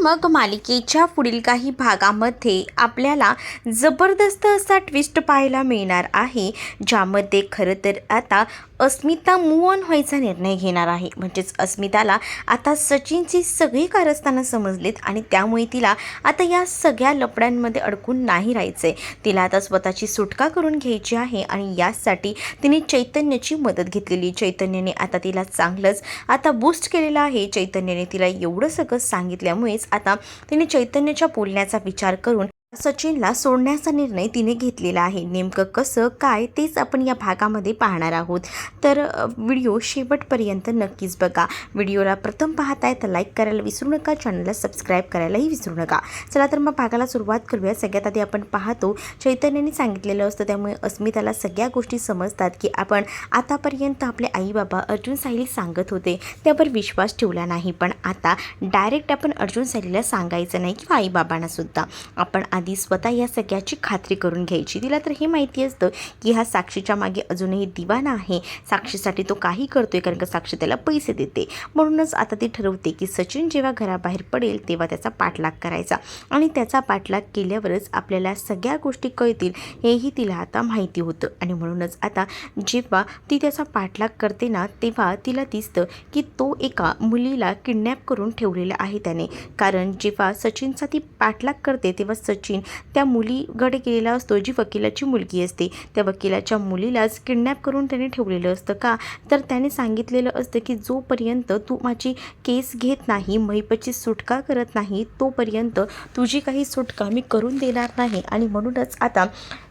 मग मालिकेच्या पुढील काही भागामध्ये आपल्याला जबरदस्त असा ट्विस्ट पाहायला मिळणार आहे, ज्यामध्ये खरं तर आता अस्मिता मूव ऑन व्हायचा निर्णय घेणार आहे. म्हणजेच अस्मिताला आता सचिनची सगळी कारस्थानं समजलीत आणि त्यामुळे तिला आता या सगळ्या लफड्यांमध्ये अडकून नाही राहायचं आहे. तिला आता स्वतःची सुटका करून घ्यायची आहे आणि यासाठी तिने चैतन्याची मदत घेतलेली. चैतन्याने आता तिला चांगलंच आता बूस्ट केलेलं आहे. चैतन्याने तिला एवढं सगळं सांगितल्यामुळेच आता तिने चैतन्याच्या बोलण्याचा विचार करून सचिनला सोडण्याचा निर्णय तिने घेतलेला आहे. नेमकं कसं काय तेच आपण या भागामध्ये पाहणार आहोत. तर व्हिडिओ शेवटपर्यंत नक्कीच बघा. व्हिडिओला प्रथम पाहताय तर लाईक करायला विसरू नका, चॅनलला सबस्क्राईब करायलाही विसरू नका. चला तर मग भागाला सुरुवात करूया. सगळ्यात आधी आपण पाहतो चैतन्याने सांगितलेलं असतं, त्यामुळे अस्मिताला सगळ्या गोष्टी समजतात की आपण आतापर्यंत आपले आई बाबा अर्जुन सायली सांगत होते त्यावर विश्वास ठेवला नाही, पण आता डायरेक्ट आपण अर्जुन सायलीला सांगायचं नाही किंवा आईबाबांना सुद्धा. आपण आधी स्वतः या सगळ्याची खात्री करून घ्यायची. तिला तर हे माहिती असतं की हा साक्षीच्या मागे अजूनही दिवाना आहे. साक्षीसाठी तो काही करतोय कारण का साक्षी त्याला पैसे देते. म्हणूनच आता ती ठरवते की सचिन जेव्हा घराबाहेर पडेल तेव्हा त्याचा पाठलाग करायचा आणि त्याचा पाठलाग केल्यावरच आपल्याला सगळ्या गोष्टी कळतील हेही तिला आता माहिती होतं. आणि म्हणूनच आता जेव्हा ती त्याचा पाठलाग करते ना, तेव्हा तिला दिसतं की तो एका मुलीला किडनॅप करून ठेवलेला आहे त्याने. कारण जेव्हा सचिनचा ती पाठलाग करते तेव्हा सचिन त्या मुलीकडे गेलेला असतो जी वकिलाची मुलगी असते. त्या वकिलाच्या मुलीलाच किडनॅप करून त्याने ठेवलेलं असतं. का तर त्याने सांगितलेलं असतं की जोपर्यंत तू माझी केस घेत नाही, महिपची सुटका करत नाही, तोपर्यंत तुझी काही सुटका मी करून देणार नाही. आणि म्हणूनच आता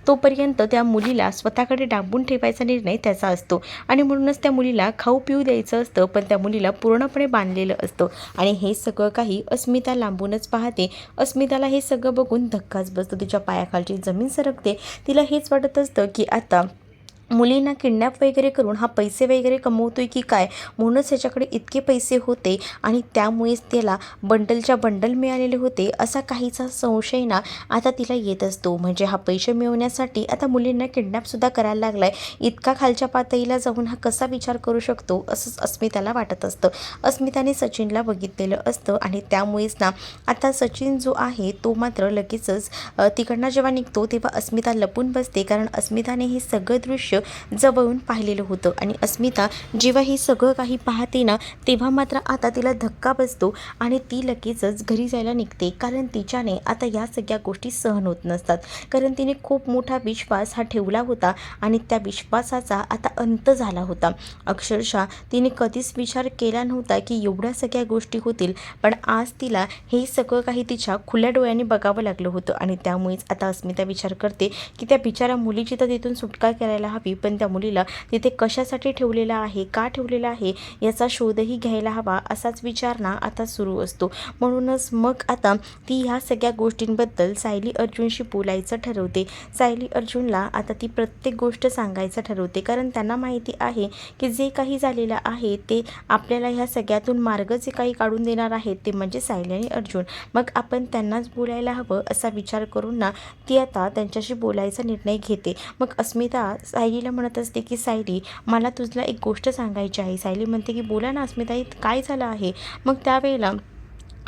तोपर्यंत त्या मुलीला स्वतःकडे डांबून ठेवायचा निर्णय त्याचा असतो. आणि म्हणूनच त्या मुलीला खाऊ पिऊ द्यायचं असतं, पण त्या मुलीला पूर्णपणे बांधलेलं असतं. आणि हे सगळं काही अस्मिता लांबूनच पाहते. अस्मिताला हे सगळं बघून धक्काच बसतो. तिच्या पायाखालची जमीन सरकते. तिला हेच वाटत असतं की आता मुलींना किडनॅप वगैरे करून हा पैसे वगैरे कमवतोय की काय, म्हणूनच त्याच्याकडे इतके पैसे होते आणि त्यामुळेच त्याला बंडलच्या बंडल मिळालेले होते असा काहीचा संशय ना आता तिला येत असतो. म्हणजे हा पैसे मिळवण्यासाठी आता मुलींना किडनॅपसुद्धा करायला लागला आहे. इतका खालच्या पातळीला जाऊन हा कसा विचार करू शकतो असंच अस्मिताला वाटत असतं. अस्मिताने सचिनला बघितलेलं असतं आणि त्यामुळेच ना आता सचिन जो आहे तो मात्र लगेचच तिकडनं जेव्हा निघतो तेव्हा अस्मिता लपून बसते. कारण अस्मिताने हे सगळं दृश्य जवळून पाहिलेलं होतं आणि अस्मिता जेव्हा हे सगळं काही पाहते ना तेव्हा मात्र आता तिला धक्का बसतो आणि ती लगेचच घरी जायला निघते. कारण तिच्याने आता या सगळ्या गोष्टी सहन होत नसतात. कारण तिने खूप मोठा विश्वास हा ठेवला होता आणि त्या विश्वासाचा आता अंत झाला होता. अक्षरशः तिने कधीच विचार केला नव्हता की एवढ्या सगळ्या गोष्टी होतील, पण आज तिला हे सगळं काही तिच्या खुल्या डोळ्यांनी बघावं लागलं होतं. आणि त्यामुळेच आता अस्मिता विचार करते की त्या बिचाऱ्या मुलीची तर तिथून सुटका करायला हवी, पण त्या मुलीला तिथे कशासाठी ठेवलेला आहे, का ठेवलेला आहे याचा शोधही घ्यायला हवा असाच विचार ना आता सुरू असतो. म्हणूनच मग आता ती ह्या सगळ्या गोष्टींबद्दल सायली अर्जुनशी बोलायचं ठरवते. सायली अर्जुनला आता ती प्रत्येक गोष्ट सांगायचं ठरवते. कारण त्यांना माहिती आहे की जे काही झालेलं आहे ते आपल्याला ह्या सगळ्यातून मार्ग जे काही काढून देणार आहेत ते म्हणजे सायली आणि अर्जुन. मग आपण त्यांनाच बोलायला हवं असा विचार करून ना ती आता त्यांच्याशी बोलायचा निर्णय घेते. मग अस्मिता सायलीला म्हणत असते की सायली, मला तुझला एक गोष्ट सांगायची आहे. सायली म्हणते की बोला ना अस्मिता, काय झालं आहे. मग त्यावेळेला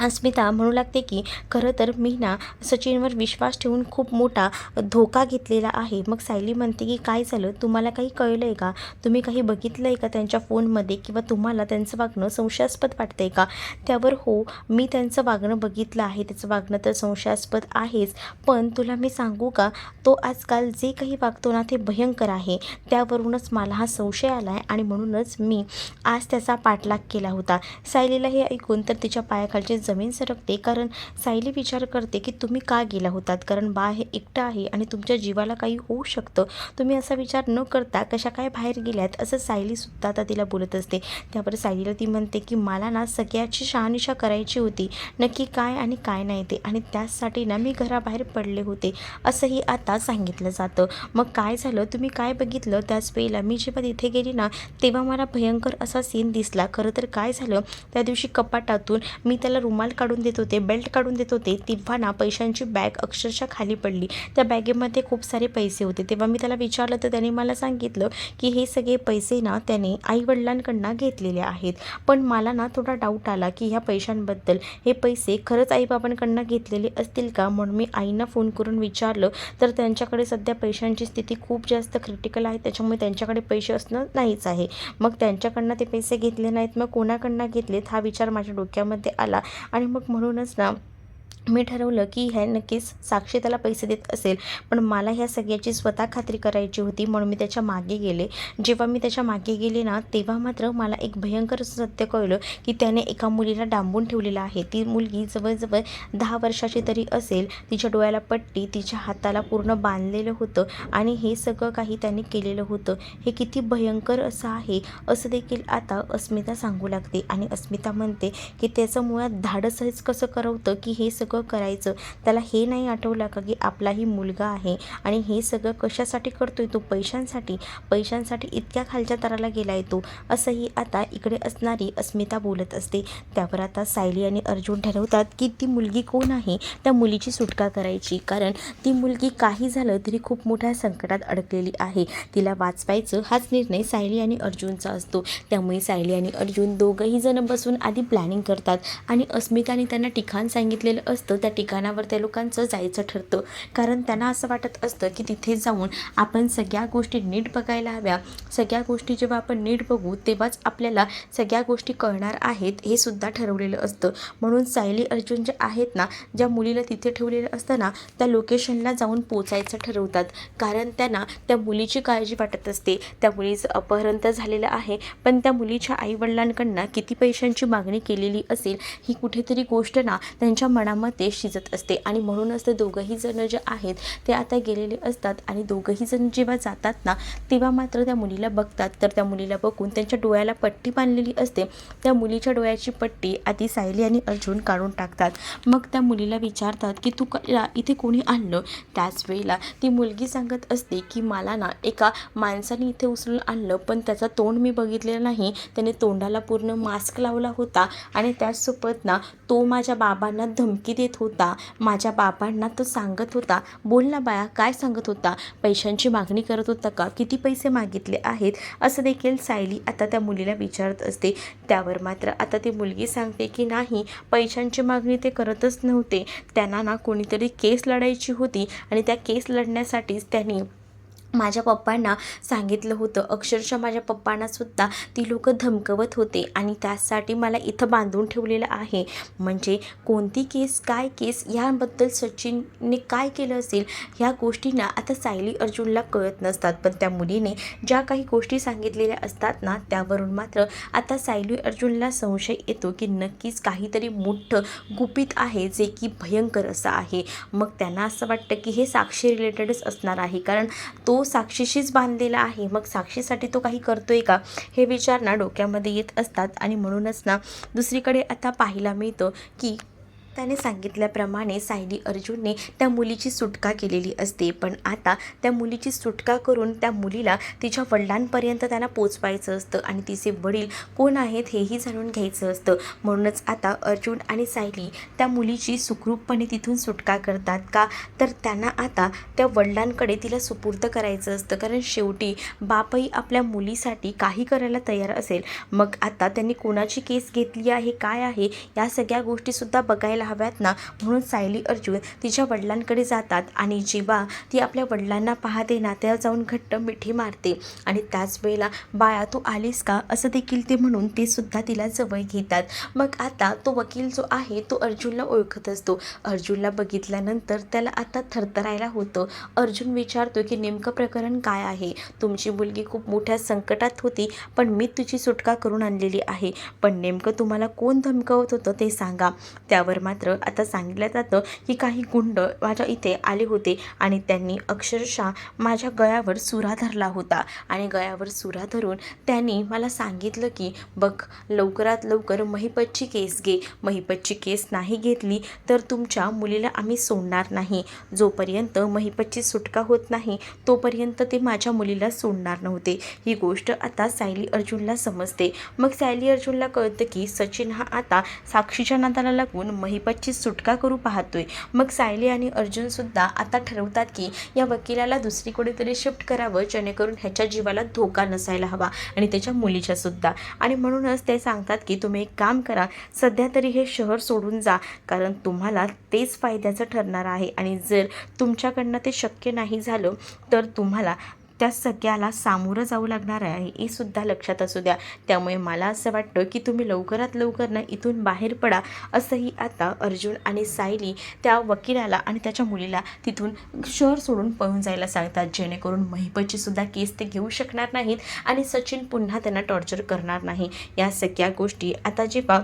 अस्मिता म्हणू लागते की खरं तर मी ना सचिनवर विश्वास ठेवून खूप मोठा धोका घेतलेला आहे. मग सायली म्हणते की काय झालं, तुम्हाला काही कळलं आहे का, तुम्ही काही बघितलं आहे का त्यांच्या फोनमध्ये, किंवा तुम्हाला त्यांचं वागणं संशयास्पद वाटतं आहे का. त्यावर हो, मी त्यांचं वागणं बघितलं आहे, त्याचं वागणं तर संशयास्पद आहेच, पण तुला मी सांगू का, तो आजकाल जे काही वागतो ना ते भयंकर आहे. त्यावरूनच मला हा संशय आला आहे आणि म्हणूनच मी आज त्याचा पाठलाग केला होता. सायलीला हे ऐकून तर तिच्या पायाखालचे जमीन सरकते. कारण सायली विचार करते की तुम्ही का गेला होतात, कारण बा हे एकटं आहे आणि तुमच्या जीवाला काही होऊ शकतं, तुम्ही असा विचार न करता कशा काय बाहेर गेल्यात असं सायलीसुद्धा आता तिला बोलत असते. त्यावर सायलीला ती म्हणते की मला ना सगळ्याची शहानिशा करायची होती, नक्की काय आणि काय नाही ते, आणि त्याचसाठी ना मी घराबाहेर पडले होते असंही आता सांगितलं जातं. मग काय झालं, तुम्ही काय बघितलं, त्याच वेळेला मी जेव्हा तिथे गेली ना तेव्हा मला भयंकर असा सीन दिसला. खरं तर काय झालं, त्या दिवशी कपाटातून मी त्याला रुमाल काढून देत होते, बेल्ट काढून देत होते, तेव्हा ना पैशांची बॅग अक्षरशः खाली पडली. त्या बॅगेमध्ये खूप सारे पैसे होते. तेव्हा मी त्याला विचारलं तर त्याने मला सांगितलं की हे सगळे पैसे ना त्याने आईवडिलांकडनं घेतलेले आहेत. पण मला ना थोडा डाऊट आला की ह्या पैशांबद्दल, हे पैसे खरंच आईबाबांकडनं घेतलेले असतील का? म्हणून मी आईंना फोन करून विचारलं तर त्यांच्याकडे सध्या पैशांची स्थिती खूप जास्त क्रिटिकल आहे, त्याच्यामुळे त्यांच्याकडे पैसे असणं नाहीच आहे. मग त्यांच्याकडनं ते पैसे घेतले नाहीत, मग कोणाकडनं घेतलेत हा विचार माझ्या डोक्यामध्ये आला. आणि मग म्हणूनच ना मी ठरवलं की ह्या नक्कीच साक्षी त्याला पैसे देत असेल, पण मला ह्या सगळ्याची स्वतः खात्री करायची होती. म्हणून मी त्याच्या मागे गेले. जेव्हा मी त्याच्या मागे गेले ना, तेव्हा मात्र मला एक भयंकर असं सत्य कळलं की त्याने एका मुलीला डांबून ठेवलेलं आहे. ती मुलगी जवळजवळ 10 वर्षाची तरी असेल. तिच्या डोळ्याला पट्टी, तिच्या हाताला पूर्ण बांधलेलं होतं आणि हे सगळं काही त्याने केलेलं होतं. हे किती भयंकर असं आहे असं देखील आता अस्मिता सांगू लागते. आणि अस्मिता म्हणते की त्याचं मुळात धाडसच कसं करवतं की हे सगळं करायचं. त्याला हे नाही आठवलं का की आपलाही मुलगा आहे आणि हे सगळं कशासाठी करतोय तो? पैशांसाठी इतक्या खालच्या तराला गेलाय तो, असंही आता इकडे असणारी अस्मिता बोलत असते. त्यावर आता सायली आणि अर्जुन ठरवतात की ती मुलगी कोण आहे, त्या मुलीची सुटका करायची. कारण ती मुलगी काही झालं तरी खूप मोठ्या संकटात अडकलेली आहे. तिला वाचवायचं हाच निर्णय सायली आणि अर्जुनचा असतो. त्यामुळे सायली आणि अर्जुन दोघंही जण बसून आधी प्लॅनिंग करतात आणि अस्मिताने त्यांना ठिकाण सांगितलेलं असतं. त्या ठिकाणावर त्या लोकांचं जायचं ठरतं. कारण त्यांना असं वाटत असतं की तिथे जाऊन आपण सगळ्या गोष्टी नीट बघायला हव्या. सगळ्या गोष्टी जेव्हा आपण नीट बघू तेव्हाच आपल्याला सगळ्या गोष्टी कळणार आहेत, हे सुद्धा ठरवलेलं असतं. म्हणून सायली अर्जुन जे आहेत ना, ज्या मुलीला तिथे ठेवलेलं असतं ना, त्या लोकेशनला जाऊन पोचायचं ठरवतात. कारण त्यांना त्या मुलीची काळजी वाटत असते. त्या मुलीचं अपहरण तर झालेलं आहे, पण त्या मुलीच्या आईवडिलांकडनं किती पैशांची मागणी केलेली असेल ही कुठेतरी गोष्ट ना त्यांच्या मनामध्ये शिजत असते. आणि म्हणूनच ते दोघंही जण जे आहेत ते आता गेलेले असतात. आणि दोघंही जण जेव्हा जातात ना, तेव्हा मात्र त्या मुलीला बघतात. तर त्या मुलीला बघून त्यांच्या डोळ्याला पट्टी बांधलेली असते. त्या मुलीच्या डोळ्याची पट्टी आधी सायली आणि अर्जुन काढून टाकतात. मग त्या मुलीला विचारतात की तू इथे कोणी आणलं? त्याच वेळेला ती मुलगी सांगत असते की मला ना एका माणसाने इथे उचलून आणलं, पण त्याचं तोंड मी बघितलेलं नाही. त्याने तोंडाला पूर्ण मास्क लावला होता आणि त्याचसोबत ना तो माझ्या बाबांना धमकी देत होता. माझ्या बाबांना तो सांगत होता, बोल ना बाया, काय सांगत होता? पैशांची मागणी करत होता का? किती पैसे मागितले आहेत? असं देखील सायली आता त्या मुलीला विचारत असते. त्यावर मात्र आता ती मुलगी सांगते की नाही, पैशांची मागणी ते करतच नव्हते. त्यांना ना कोणीतरी केस लढायची होती आणि त्या केस लढण्यासाठीच त्यांनी माझ्या पप्पांना सांगितलं होतं. अक्षरशः माझ्या पप्पांनासुद्धा ती लोक धमकवत होते आणि त्यासाठी मला इथं बांधून ठेवलेलं आहे. म्हणजे कोणती केस, काय केस, ह्याबद्दल सचिनने काय केलं असेल ह्या गोष्टींना आता सायली अर्जुनला कळत नसतात. पण त्या मुलीने ज्या काही गोष्टी सांगितलेल्या असतात ना, त्यावरून मात्र आता सायली अर्जुनला संशय येतो की नक्कीच काहीतरी मोठं गुपित आहे जे की भयंकर असं आहे. मग त्यांना असं वाटतं की हे साक्षी रिलेटेडच असणार आहे, कारण तो साक्षीशीच बांधलेला आहे. मग साक्षीसाठी तो काही करतोय का, हे विचार ना डोक्यामध्ये येत असतात. आणि म्हणूनच ना दुसरीकडे आता पाहायला मिळतं की त्याने सांगितल्याप्रमाणे सायली अर्जुनने त्या मुलीची सुटका केलेली असते. पण आता त्या मुलीची सुटका करून त्या मुलीला तिच्या वडिलांपर्यंत त्यांना पोचवायचं असतं आणि तिचे वडील कोण आहेत हेही जाणून घ्यायचं असतं. म्हणूनच आता अर्जुन आणि सायली त्या मुलीची सुखरूपपणे तिथून सुटका करतात. का तर त्यांना आता त्या वडिलांकडे तिला सुपूर्द करायचं असतं. कारण शेवटी बापही आपल्या मुलीसाठी काही करायला तयार असेल. मग आता त्यांनी कोणाची केस घेतली आहे, काय आहे, या सगळ्या गोष्टीसुद्धा बघायला हव्यात ना. म्हणून सायली अर्जुन तिच्या वडिलांकडे जातात आणि जेव्हा ती आपल्या वडिलांना पाहते ना, त्या जाऊन घट्ट मिठी मारते आणि त्याच वेळेला बाळा तू आलीस का, असं देखील ते म्हणून ते सुद्धा तिला जवळ घेतात. मग आता तो वकील जो आहे तो अर्जुनला ओळखत असतो. अर्जुनला बघितल्यानंतर त्याला आता थरथरायला होतं. अर्जुन विचारतो की नेमकं प्रकरण काय आहे? तुमची मुलगी खूप मोठ्या संकटात होती, पण मी तुझी सुटका करून आणलेली आहे. पण नेमकं तुम्हाला कोण धमकावत होतं ते सांगा. त्यावर मात्र आता सांगितलं जातं की काही गुंड माझ्या इथे आले होते आणि त्यांनी अक्षरशः माझ्या गळ्यावर सुरा धरला होता आणि गळ्यावर सुरा धरून त्यांनी मला सांगितलं की बघ, लवकरात लवकर महिपतची केस घे. महिपतची केस नाही घेतली तर तुमच्या मुलीला आम्ही सोडणार नाही. जोपर्यंत महिपतची सुटका होत नाही तोपर्यंत ते माझ्या मुलीला सोडणार नव्हते. ही गोष्ट आता सायली अर्जुनला समजते. मग सायली अर्जुनला कळतं की सचिन हा आता साक्षीच्या नादाला लागून महिपतची सुटका करू पाहतोय. मग सायली आणि अर्जुनसुद्धा आता ठरवतात की या वकिलाला दुसरीकडे तरी शिफ्ट करावं, जेणेकरून ह्याच्या जीवाला धोका नसायला हवा आणि त्याच्या मुलीच्या सुद्धा. आणि म्हणूनच ते सांगतात की तुम्ही एक काम करा, सध्या तरी हे शहर सोडून जा, कारण तुम्हाला तेच फायद्याचं ठरणार आहे. आणि जर तुमच्याकडनं ते शक्य नाही झालं तर तुम्हाला त्या सगळ्याला सामोरं जावं लागणार आहे, हे सुद्धा लक्षात असू द्या. त्यामुळे मला असं वाटतं की तुम्ही लवकरात लवकर ना इथून बाहेर पडा, असंही आता अर्जुन आणि सायली त्या वकिलाला आणि त्याच्या मुलीला तिथून शहर सोडून पळून जायला सांगतात, जेणेकरून महिपतची सुद्धा केस ते घेऊ शकणार नाहीत आणि सचिन पुन्हा त्यांना टॉर्चर करणार नाही. या सगळ्या गोष्टी आता जेव्हा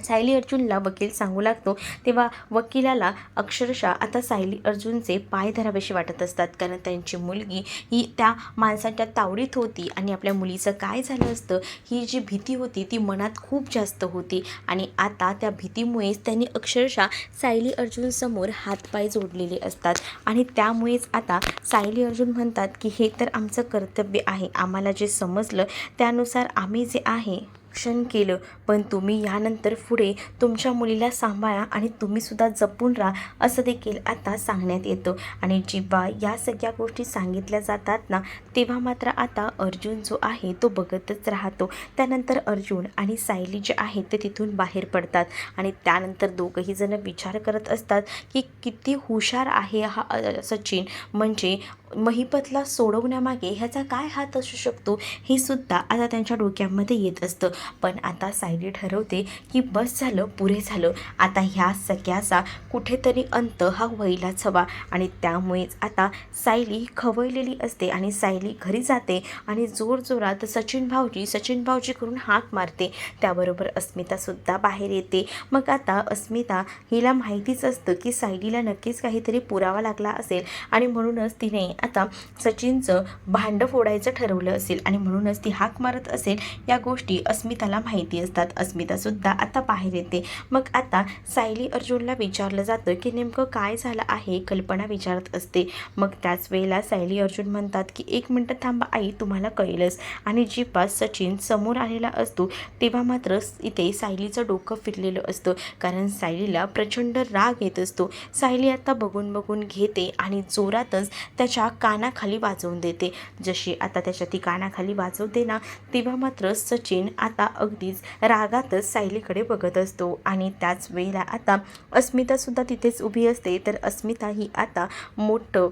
सायली अर्जुनला वकील सांगू लागतो तेव्हा वकिलाला अक्षरशः आता सायली अर्जुनचे पाय धरावेसे वाटत असतात, कारण त्यांची मुलगी ही त्या माणसाच्या तावडीत होती आणि आपल्या मुलीचं काय झालं असतं ही जी भीती होती ती मनात खूप जास्त होती. आणि आता त्या भीतीमुळेच त्यांनी अक्षरशः सायली अर्जुनसमोर हातपाय जोडलेले असतात. आणि त्यामुळेच आता सायली अर्जुन म्हणतात की हे तर आमचं कर्तव्य आहे, आम्हाला जे समजलं त्यानुसार आम्ही जे आहे क्षण केलं, पण तुम्ही यानंतर पुढे तुमच्या मुलीला सांभाळा आणि तुम्हीसुद्धा जपून राहा, असं देखील आता सांगण्यात येतं. आणि जेव्हा या सगळ्या गोष्टी सांगितल्या जातात ना तेव्हा मात्र आता अर्जुन जो आहे तो बघतच राहतो. त्यानंतर अर्जुन आणि सायली जे आहेत ते तिथून बाहेर पडतात आणि त्यानंतर दोघंही जण विचार करत असतात की किती हुशार आहे हा सचिन, म्हणजे महिपतला सोडवण्यामागे ह्याचा काय हात असू शकतो हे सुद्धा आता त्यांच्या डोक्यामध्ये येत असतं. पण आता सायली ठरवते की बस झालं, पुरे झालं, आता ह्या सगळ्याचा कुठेतरी अंत हा व्हायलाच हवा. आणि त्यामुळेच आता सायली खवळलेली असते आणि सायली घरी जाते आणि जोरजोरात सचिन भाऊजी करून हाक मारते. त्याबरोबर अस्मितासुद्धा बाहेर येते. मग आता अस्मिता हिला माहितीच असतं की सायलीला नक्कीच काहीतरी पुरावा लागला असेल आणि म्हणूनच तिने आता सचिनचं भांडं फोडायचं ठरवलं असेल आणि म्हणूनच ती हाक मारत असेल. या गोष्टी अस्मिताला माहिती असतात. अस्मितासुद्धा आता बाहेर येते. मग आता सायली अर्जुनला विचारलं जातं की नेमकं काय झालं आहे, कल्पना विचारत असते. मग त्याच वेळेला सायली अर्जुन म्हणतात की 1 मिनटं थांबा आई, तुम्हाला कळेलच. आणि जेव्हा सचिन समोर आलेला असतो तेव्हा मात्र इथे सायलीचं डोकं फिरलेलं असतं, कारण सायलीला प्रचंड राग येत असतो. सायली आता बघून घेते आणि जोरातच त्याच्या कानाखाली वाजवून देते. जशी आता त्याच्या ती कानाखाली वाजवते ना तेव्हा मात्र सचिन आता अगदीच रागातच सायलीकडे बघत असतो. आणि त्याच वेळेला आता अस्मितासुद्धा तिथेच उभी असते. तर अस्मिता ही आता मोठं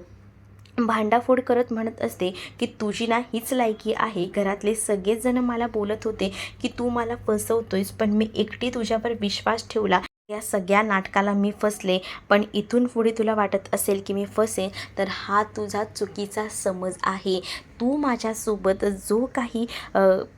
भांडाफोड करत म्हणत असते की तुझी ना हीच लायकी आहे. घरातले सगळेच जण मला बोलत होते की तू मला फसवतोयस, पण मी एकटी तुझ्यावर विश्वास ठेवला. या सगळ्या नाटकाला मी फसले, पण इथून पुढे तुला वाटत असेल की मी फसेन तर हा तुझा चुकीचा समज आहे. तू माझ्यासोबत जो काही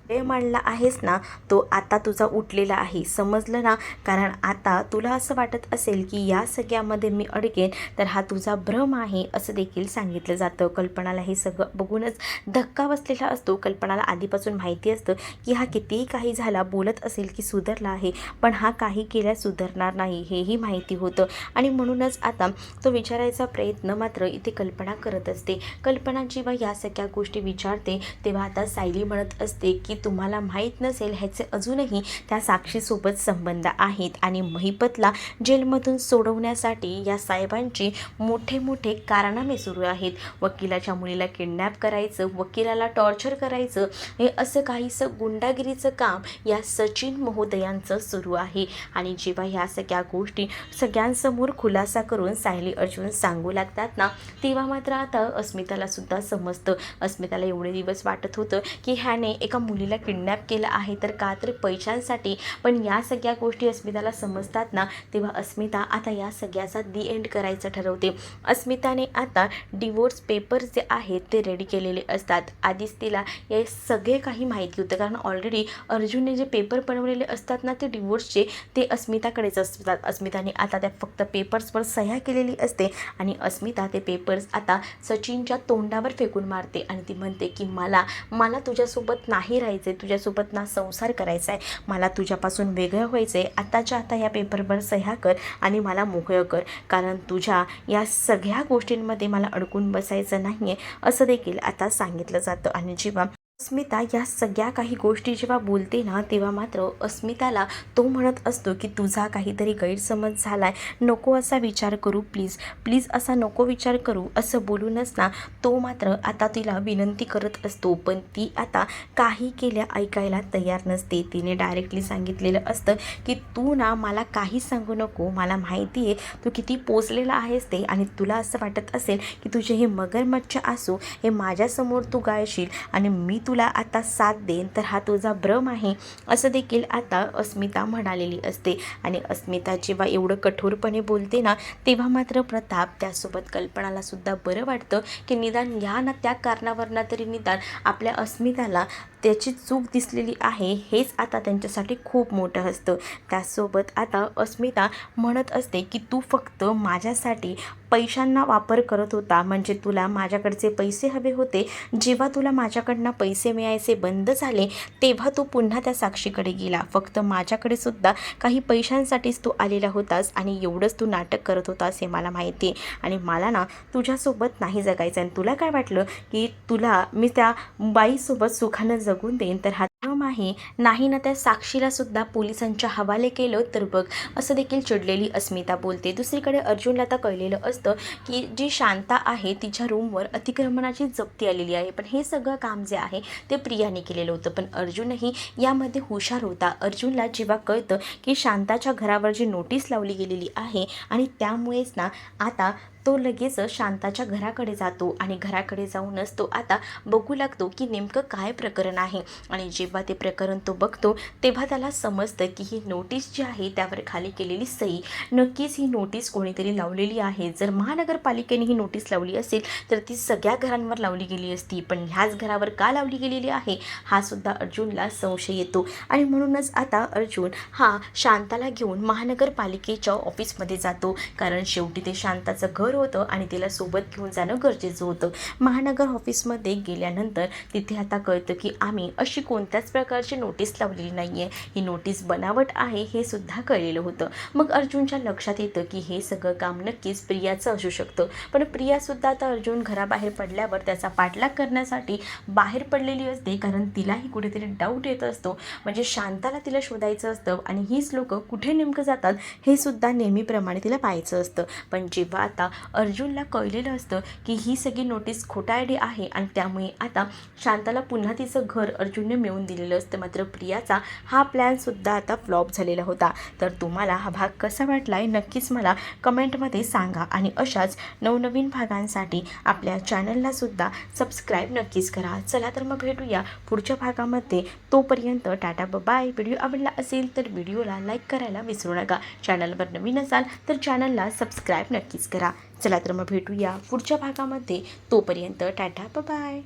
वेळ मांडला आहेस ना तो आता तुझा उठलेला आहे, समजलं ना. कारण आता तुला असं वाटत असेल की या सगळ्यामध्ये मी अडकेन, तर हा तुझा भ्रम आहे, असं देखील सांगितलं जातं. कल्पनाला हे सगळं बघूनच धक्का बसलेला असतो. कल्पनाला आधीपासून माहिती असतं की हा कितीही काही झाला, बोलत असेल की सुधारला आहे, पण हा काही केल्या सुधारणार नाही हेही माहिती होतं. आणि म्हणूनच आता तो विचारायचा प्रयत्न मात्र इथे कल्पना करत असते. कल्पना जेव्हा या सगळ्या गोष्टी विचारते तेव्हा आता सायली म्हणत असते की तुम्हाला माहीत नसेल ह्याचे अजूनही त्या साक्षीसोबत संबंध आहेत आणि महिपतला जेलमधून सोडवण्यासाठी या साहेबांची मोठे कारनामे सुरू आहेत. वकिलाच्या मुलीला किडनॅप करायचं, वकिलाला टॉर्चर करायचं, हे असं काहीसं गुंडागिरीचं काम या सचिन महोदयांचं सुरू आहे. आणि जेव्हा ह्या सगळ्या गोष्टी सगळ्यांसमोर खुलासा करून सायली अर्जुन सांगू लागतात ना तेव्हा मात्र आता अस्मिताला सुद्धा समजतं. अस्मिता अस्मिताला एवढे दिवस वाटत होतं की ह्याने एका मुलीला किडनॅप केलं आहे, तर का तर पैशांसाठी. पण या सगळ्या गोष्टी अस्मिताला समजतात ना, तेव्हा अस्मिता आता या सगळ्याचा दी एंड करायचं ठरवते. अस्मिताने आता डिवोर्स पेपर्स जे आहेत ते रेडी केलेले असतात. आधीच तिला हे सगळे काही माहिती होतं, कारण ऑलरेडी अर्जुनने जे पेपर बनवलेले असतात ना ते डिवोर्सचे, ते अस्मिताकडेच असतात. अस्मिताने आता त्या फक्त पेपर्सवर सह्या केलेली असते आणि अस्मिता ते पेपर्स आता सचिनच्या तोंडावर फेकून मारते आणि ती म्हणते की मला तुझ्यासोबत नाही राहायचं आहे, तुझ्यासोबत ना संसार करायचा आहे, मला तुझ्यापासून वेगळं व्हायचं आहे. आताच्या आता या पेपरवर सह्या कर आणि मला मोकळं कर, कारण तुझ्या या सगळ्या गोष्टींमध्ये मला अडकून बसायचं नाही आहे, असं देखील आता सांगितलं जातं. आणि जेव्हा अस्मिता या सगळ्या काही गोष्टी जेव्हा बोलते ना, तेव्हा मात्र अस्मिताला तो म्हणत असतो की तुझा काहीतरी गैरसमज झाला आहे, नको असा विचार करू, प्लीज प्लीज असा नको विचार करू, असं बोलूनच ना तो मात्र आता तिला विनंती करत असतो. पण ती आता काही केल्या ऐकायला तयार नसते. तिने डायरेक्टली सांगितलेलं असतं की तू ना मला काही सांगू नको, मला माहिती आहे तू किती पोचलेला आहेस ते, आणि तुला असं वाटत असेल की तुझे हे मगरमच्छ आसू हे माझ्यासमोर तू गाळशील आणि मी तुला आता साथ देईन, तर हा तुझा भ्रम आहे, असं देखील आता अस्मिता म्हणालेली असते. आणि अस्मिता जेव्हा एवढं कठोरपणे बोलते ना, तेव्हा मात्र प्रताप त्यासोबत कल्पनाला सुद्धा बरं वाटतं की निदान या ना त्या कारणावरनं तरी निदान आपल्या अस्मिताला त्याची चूक दिसलेली आहे, हेच आता त्यांच्यासाठी खूप मोठं असतं. त्यासोबत आता अस्मिता म्हणत असते की तू फक्त माझ्यासाठी पैशांना वापर करत होता, म्हणजे तुला माझ्याकडचे पैसे हवे होते. जेव्हा तुला माझ्याकडनं पैसे मिळायचे बंद झाले तेव्हा तू पुन्हा त्या साक्षीकडे गेला. फक्त माझ्याकडे सुद्धा काही पैशांसाठीच तू आलेला होतास आणि एवढंच तू नाटक करत होतास हे मला माहिती आहे. आणि मला ना तुझ्यासोबत नाही जगायचं, आणि तुला काय वाटलं की तुला मी त्या बाईसोबत सुखानं जगून देईन, तर हा भ्रम आहे. नाही ना त्या साक्षीला सुद्धा पोलिसांच्या हवाले केलं तर बघ, असं देखील चिडलेली अस्मिता बोलते. दुसरीकडे अर्जुनला आता कळलेलं असतं की जी शांता आहे तिच्या रूमवर अतिक्रमणाची जप्ती आलेली आहे, पण हे सगळं काम जे आहे ते प्रियाने केलेलं होतं. पण अर्जुनही यामध्ये हुशार होता. अर्जुनला जेव्हा कळतं की शांताच्या घरावर जी नोटीस लावली गेलेली आहे आणि त्यामुळेच ना आता तो लगेच शांताच्या घराकडे जातो आणि घराकडे जाऊनच तो आता बघू लागतो की नेमकं काय प्रकरण आहे. आणि जेव्हा ते प्रकरण तो बघतो तेव्हा त्याला समजतं की ही नोटीस जी आहे त्यावर खाली केलेली सही, नक्कीच ही नोटीस कोणीतरी लावलेली आहे. जर महानगरपालिकेने ही नोटीस लावली असेल तर ती सगळ्या घरांवर लावली गेली असती, पण ह्याच घरावर का लावली गेलेली आहे हा सुद्धा अर्जुनला संशय येतो. आणि म्हणूनच आता अर्जुन हा शांताला घेऊन महानगरपालिकेच्या ऑफिसमध्ये जातो, कारण शेवटी ते शांताचं घर होतं आणि तिला सोबत घेऊन जाणं गरजेचं होतं. महानगर ऑफिसमध्ये गेल्यानंतर तिथे आता कळतं की आम्ही अशी कोणत्याच प्रकारची नोटीस लावलेली नाही आहे, ही नोटीस बनावट आहे हे सुद्धा कळलेलं होतं. मग अर्जुनच्या लक्षात येतं की हे सगळं काम नक्कीच प्रियाचं असू शकतं. पण प्रियासुद्धा आता अर्जुन घराबाहेर पडल्यावर त्याचा पाठलाग करण्यासाठी बाहेर पडलेली असते, कारण तिलाही कुठेतरी डाऊट येत असतो, म्हणजे शांताला तिला शोधायचं असतं आणि हीच लोक कुठे नेमकं जातात हे सुद्धा नेहमीप्रमाणे तिला पाहायचं असतं. पण जेव्हा आता अर्जुनला कळलेलं असतं की ही सगळी नोटीस खोटारडी आहे आणि त्यामुळे आता शांताला पुन्हा तिचं घर अर्जुनने मिळवून दिलेलं असतं, मात्र प्रियाचा हा प्लॅनसुद्धा आता फ्लॉप झालेला होता. तर तुम्हाला हा भाग कसा वाटला आहे नक्कीच मला कमेंटमध्ये सांगा आणि अशाच नवनवीन भागांसाठी आपल्या चॅनललासुद्धा सबस्क्राईब नक्कीच करा. चला तर मग भेटूया पुढच्या भागामध्ये. तोपर्यंत टाटा बाय. व्हिडिओ आवडला असेल तर व्हिडिओला लाईक करायला विसरू नका. चॅनलवर नवीन असाल तर चॅनलला सबस्क्राईब नक्कीच करा. चला तर मग भेटूया पुढच्या भागामध्ये. तोपर्यंत टाटा बाय.